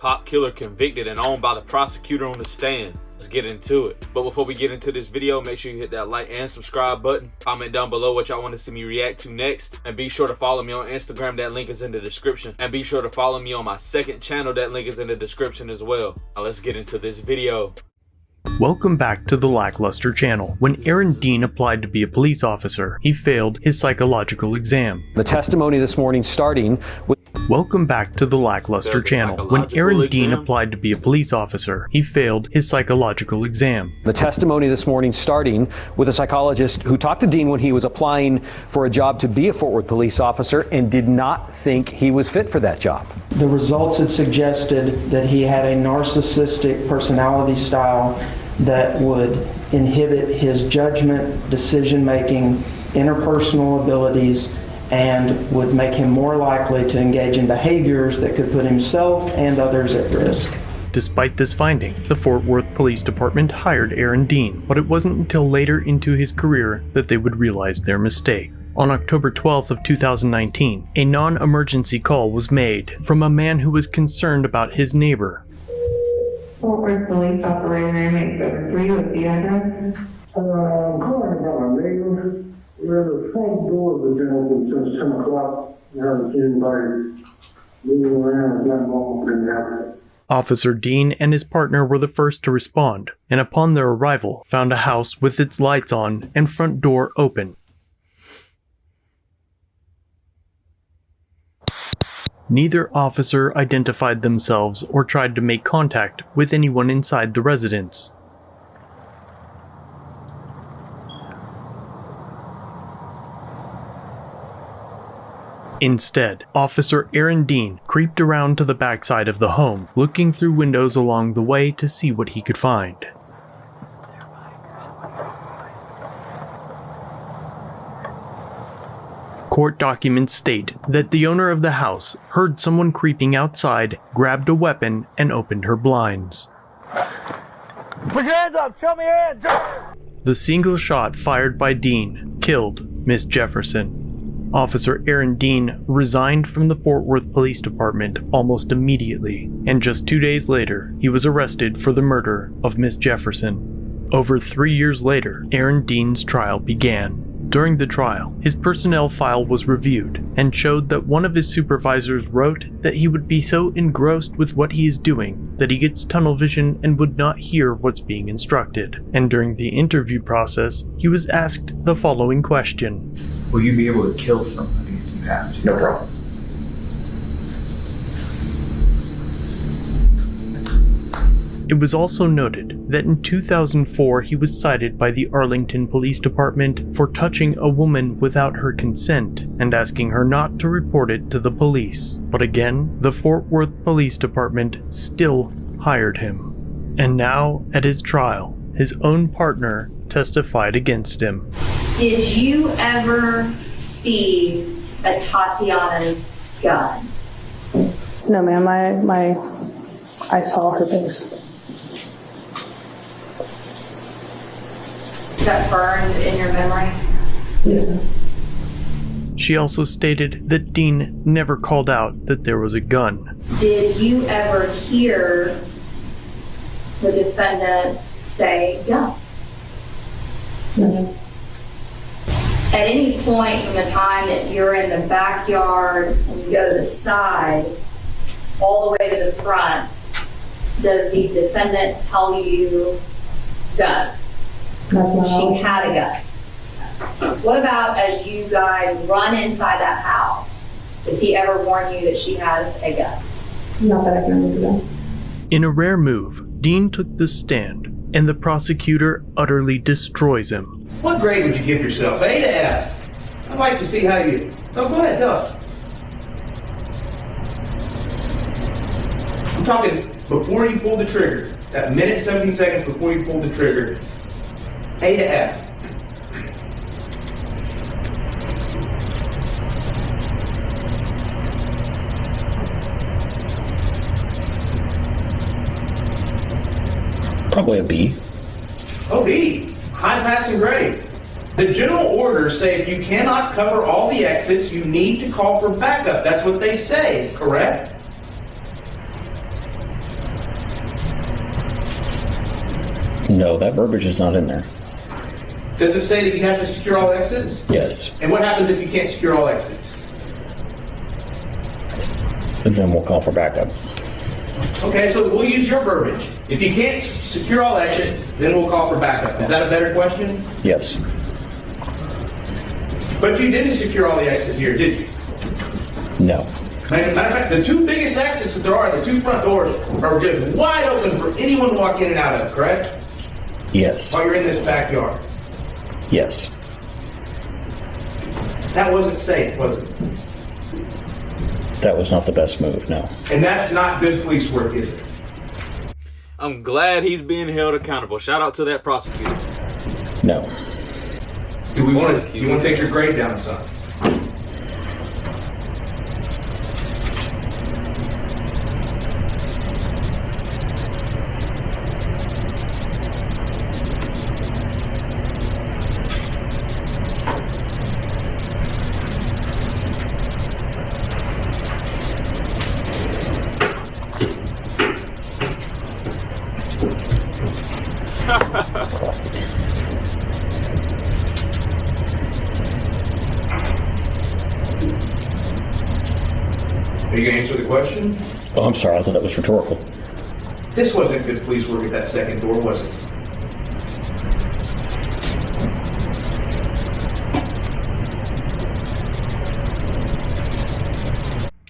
Pop killer convicted and owned by the prosecutor on the stand. Let's get into it. But before we get into this video, make sure you hit that like and subscribe button. Comment down below what y'all want to see me react to next. And be sure to follow me on Instagram. That link is in the description. And be sure to follow me on my second channel. That link is in the description as well. Now let's get into this video. Welcome back to the Lackluster channel. When Aaron Dean applied to be a police officer, he failed his psychological exam. The testimony this morning starting with... Welcome back to the Lackluster channel. When Aaron Dean applied to be a police officer, he failed his psychological exam. The testimony this morning starting with a psychologist who talked to Dean when he was applying for a job to be a Fort Worth police officer and did not think he was fit for that job. The results had suggested that he had a narcissistic personality style that would inhibit his judgment, decision-making, interpersonal abilities, and would make him more likely to engage in behaviors that could put himself and others at risk. Despite this finding, the Fort Worth Police Department hired Aaron Dean, but it wasn't until later into his career that they would realize their mistake. On October 12th of 2019, a non-emergency call was made from a man who was concerned about his neighbor. Fort Worth Police Operator 973 with the address. Calling about my neighbor. The front door has been open since 10 o'clock. I haven't seen anybody moving around. It's not normal thing happening. Officer Dean and his partner were the first to respond, and upon their arrival, found a house with its lights on and front door open. Neither officer identified themselves or tried to make contact with anyone inside the residence. Instead, Officer Aaron Dean creeped around to the backside of the home, looking through windows along the way to see what he could find. Court documents state that the owner of the house heard someone creeping outside, grabbed a weapon, and opened her blinds. Put your hands up! Show me your hands! The single shot fired by Dean killed Miss Jefferson. Officer Aaron Dean resigned from the Fort Worth Police Department almost immediately, and just 2 days later, he was arrested for the murder of Miss Jefferson. Over 3 years later, Aaron Dean's trial began. During the trial, his personnel file was reviewed and showed that one of his supervisors wrote that he would be so engrossed with what he is doing that he gets tunnel vision and would not hear what's being instructed. And during the interview process, he was asked the following question. Will you be able to kill somebody if you have to? No problem. It was also noted that in 2004 he was cited by the Arlington Police Department for touching a woman without her consent and asking her not to report it to the police. But again, the Fort Worth Police Department still hired him. And now, at his trial, his own partner testified against him. Did you ever see a Tatiana's gun? No, ma'am. I saw her face. Is that burned in your memory? Yes, ma'am. She also stated that Dean never called out that there was a gun. Did you ever hear the defendant say gun? No, ma'am. At any point from the time that you're in the backyard and you go to the side, all the way to the front, does the defendant tell you gun? That's my She knowledge. had a gun. What about as you guys run inside that house? Does he ever warn you that she has a gun? Not that I can remember. In a rare move, Dean took the stand, and the prosecutor utterly destroys him. What grade would you give yourself? A to F? I'd like to see how you... Oh, go ahead, tell us. I'm talking before you pull the trigger. That minute and 17 seconds before you pull the trigger. A to F. Probably a B. Oh, B. High passing grade. The general orders say if you cannot cover all the exits, you need to call for backup. That's what they say, correct? No, that verbiage is not in there. Does it say that you have to secure all exits? Yes. And what happens if you can't secure all exits? Then we'll call for backup. Okay, so we'll use your verbiage. If you can't secure all exits, then we'll call for backup. Is that a better question? Yes. But you didn't secure all the exits here, did you? No. Matter of fact, the two biggest exits that there are, the two front doors, are just wide open for anyone to walk in and out of, correct? Yes. While you're in this backyard. Yes. That wasn't safe, was it? That was not the best move, no. And that's not good police work, is it? I'm glad he's being held accountable. Shout out to that prosecutor. No. Do you want to take your grade down, son? Are you going to answer the question? Oh, I'm sorry. I thought that was rhetorical. This wasn't good police work at that second door, was it?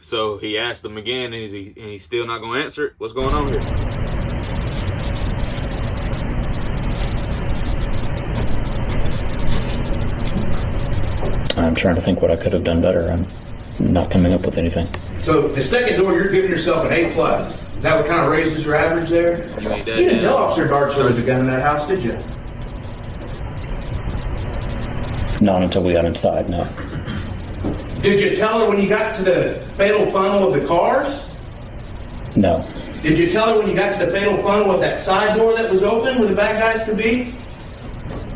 So he asked him again, and he's still not going to answer it? What's going on here? I'm trying to think what I could have done better. I'm not coming up with anything. So the second door, you're giving yourself an A+. Is that what kind of raises your average there? You ain't that You didn't down. tell Officer Darch there was a gun in that house, did you? Not until we got inside, no. Did you tell her when you got to the fatal funnel of the cars? No. Did you tell her when you got to the fatal funnel of that side door that was open where the bad guys could be?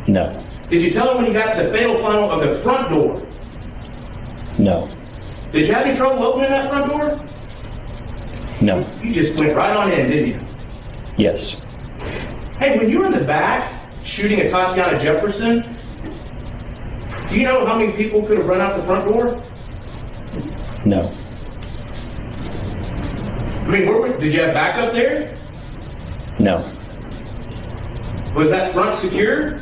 No. Did you tell her when you got to the fatal funnel of the front door? No. Did you have any trouble opening that front door? No. You just went right on in, didn't you? Yes. Hey, when you were in the back shooting at Tatiana Jefferson, do you know how many people could have run out the front door? No. I mean, did you have backup there? No. Was that front secure?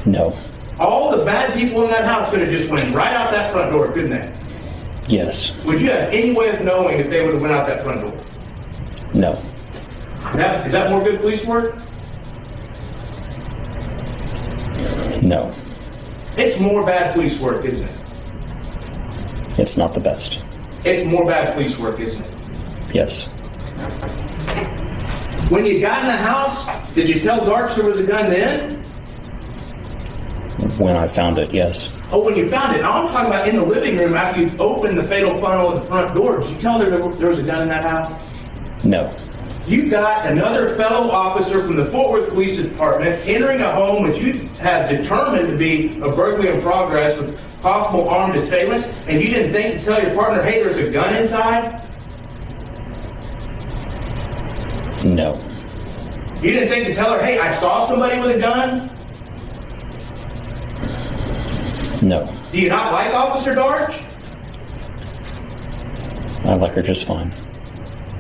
No. All the bad people in that house could have just went right out that front door, couldn't they? Yes. Would you have any way of knowing if they would have went out that front door? No. Is that more good police work? No. It's more bad police work, isn't it? It's not the best. It's more bad police work, isn't it? Yes. When you got in the house, did you tell Darch there was a gun then? When I found it, yes. Oh, when you found it. Now I'm talking about in the living room after you opened the fatal funnel of the front door. Did you tell her there was a gun in that house? No. You got another fellow officer from the Fort Worth Police Department entering a home which you have determined to be a burglary in progress with possible armed assailants, and you didn't think to tell your partner, hey, there's a gun inside? No. You didn't think to tell her, hey, I saw somebody with a gun? No. Do you not like Officer Darch? I like her just fine.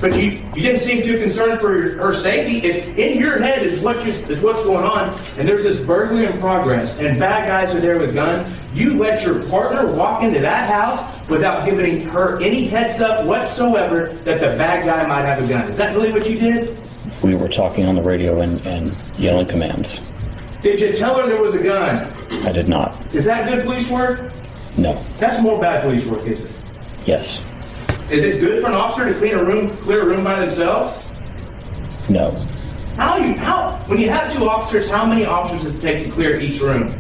But you didn't seem too concerned for her safety. If in your head is what's going on, and there's this burglary in progress, and bad guys are there with guns, you let your partner walk into that house without giving her any heads up whatsoever that the bad guy might have a gun. Is that really what you did? We were talking on the radio and yelling commands. Did you tell her there was a gun? I did not. Is that good police work? No. That's more bad police work, isn't it? Yes. Is it good for an officer to clear a room by themselves? No. When you have two officers, how many officers does it take to clear each room?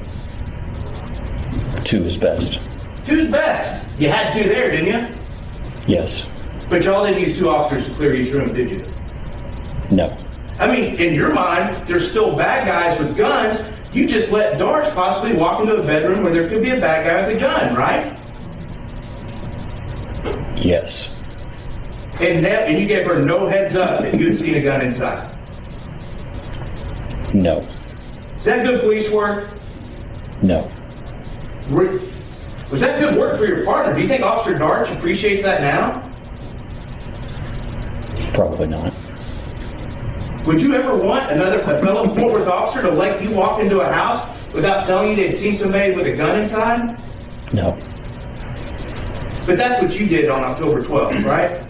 2 is best. 2's best. You had 2 there, didn't you? Yes. But y'all didn't use 2 officers to clear each room, did you? No. I mean, in your mind, there's still bad guys with guns. You just let Darch possibly walk into a bedroom where there could be a bad guy with a gun, right? Yes. And you gave her no heads up that you'd seen a gun inside. No. Is that good police work? No. Was that good work for your partner? Do you think Officer Darch appreciates that now? Probably not. Would you ever want a fellow Fort Worth officer to let you walk into a house without telling you they'd seen somebody with a gun inside? No. But that's what you did on October 12th, right?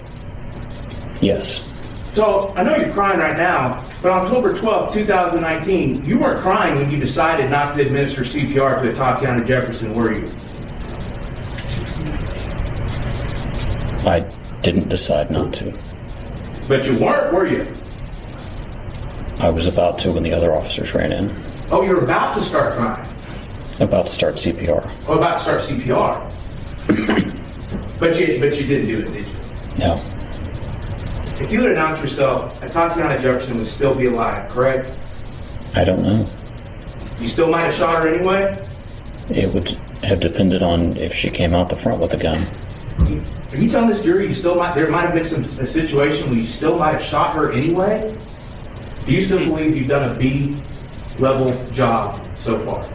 Yes. So, I know you're crying right now, but on October 12th, 2019, you weren't crying when you decided not to administer CPR to Tatiana Jefferson, were you? I didn't decide not to. But you weren't, were you? I was about to when the other officers ran in. Oh, you're about to start crying. About to start CPR. Oh, about to start CPR. But you didn't do it, did you? No. If you had announced yourself, Tatiana Jefferson would still be alive, correct? I don't know. You still might have shot her anyway? It would have depended on if she came out the front with a gun. Are you telling this jury there might have been a situation where you still might have shot her anyway? Do you still believe you've done a B-level job so far?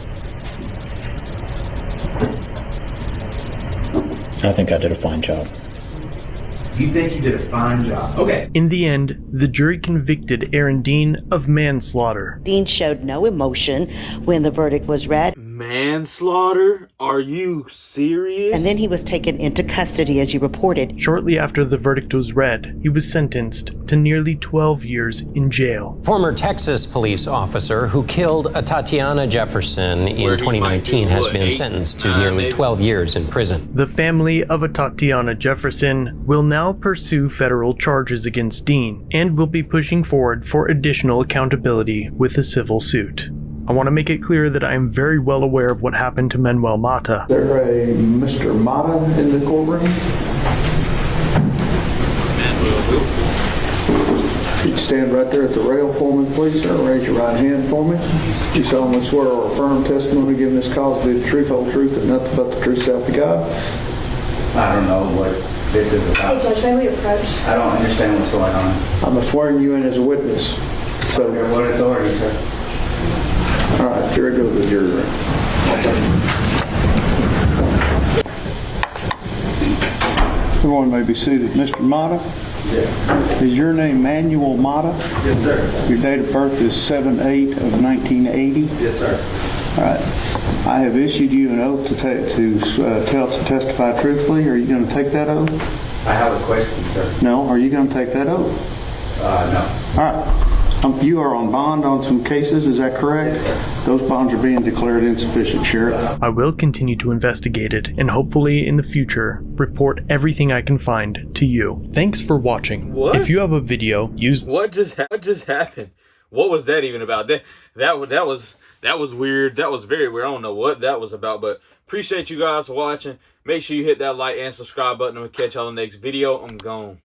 I think I did a fine job. You think you did a fine job? Okay. In the end, the jury convicted Aaron Dean of manslaughter. Dean showed no emotion when the verdict was read. Manslaughter? Are you serious? And then he was taken into custody, as you reported. Shortly after the verdict was read, he was sentenced to nearly 12 years in jail. Former Texas police officer who killed Tatiana Jefferson in 2019 has been sentenced to nearly 12 years in prison. The family of Tatiana Jefferson will now pursue federal charges against Dean and will be pushing forward for additional accountability with a civil suit. I want to make it clear that I am very well aware of what happened to Manuel Mata. There a Mr. Mata in the courtroom? You'd stand right there at the rail for me, please, sir. Raise your right hand for me. You solemnly swear or affirm testimony given this cause to be the truth, whole truth, and nothing but the truth, so help you God. I don't know what this is about. Hey, Judge, may we approach? I don't understand what's going on. I'm swearing you in as a witness. So, Under what authority, sir? all right, jury, go to the jury room. Everyone may be seated. Mr. Mata? Yes. Is your name Manuel Mata? Yes, sir. Your date of birth is 7/8 of 1980? Yes, sir. All right. I have issued you an oath to testify truthfully. Are you going to take that oath? I have a question, sir. No. Are you going to take that oath? No. All right. You are on bond on some cases, is that correct? Yes, those bonds are being declared insufficient, Sheriff. I will continue to investigate it and hopefully in the future report everything I can find to you. Thanks for watching. What? If you have a video, use What just happened? What was that even about? That was weird. That was very weird. I don't know what that was about, but appreciate you guys for watching. Make sure you hit that like and subscribe button and we'll catch y'all in the next video. I'm gone.